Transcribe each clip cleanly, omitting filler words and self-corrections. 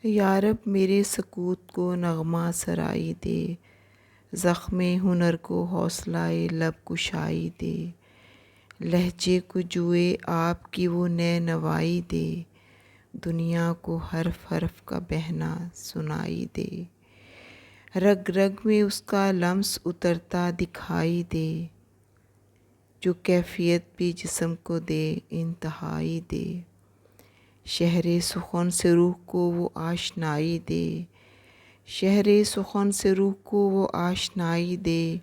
یا رب میرے سکوت کو نغمہ سرائی دے، زخم ہنر کو حوصلہ لب کشائی دے، لہجے کو جوئے آپ کی وہ نئے نوائی دے، دنیا کو حرف حرف کا بہنا سنائی دے، رگ رگ میں اس کا لمس اترتا دکھائی دے، جو کیفیت بھی جسم کو دے انتہائی دے، شہر سخن سے روح کو وہ آشنائی دے، شہر سخن سے روح کو وہ آشنائی دے،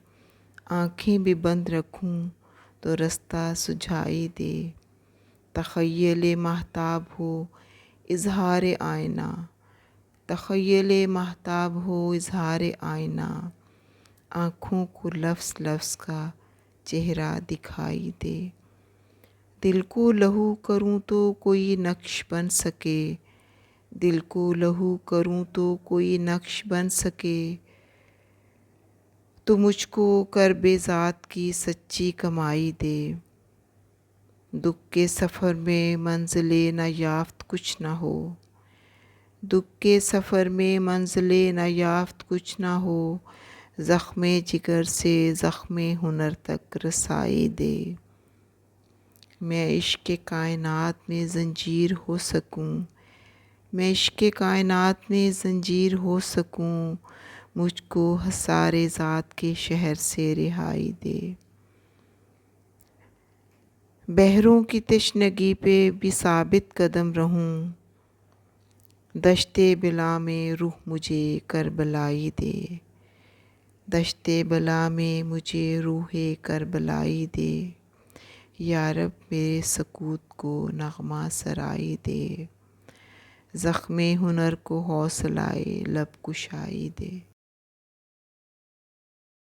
آنکھیں بھی بند رکھوں تو رستہ سجھائی دے، تخیل ماہتاب ہو اظہار آئینہ، تخیل ماہتاب ہو اظہار آئینہ، آنکھوں کو لفظ لفظ کا چہرہ دکھائی دے، دل کو لہو کروں تو کوئی نقش بن سکے، دل کو لہو کروں تو کوئی نقش بن سکے، تو مجھ کو کرب ذات کی سچی کمائی دے، دکھ کے سفر میں منزل نیافت کچھ نہ ہو، دکھ کے سفر میں منزل نیافت کچھ نہ ہو، زخم جگر سے زخم ہنر تک رسائی دے، میں عشق کائنات میں زنجیر ہو سکوں، میں عشق کائنات میں زنجیر ہو سکوں، مجھ کو حصار ذات کے شہر سے رہائی دے، بحروں کی تشنگی پہ بھی ثابت قدم رہوں، دشت بلا میں روح مجھے کربلائی دے، دشت بلا میں مجھے روح کربلائی دے، یا رب میرے سکوت کو نغمہ سرائی دے، زخم ہنر کو حوصلہ لب کشائی دے۔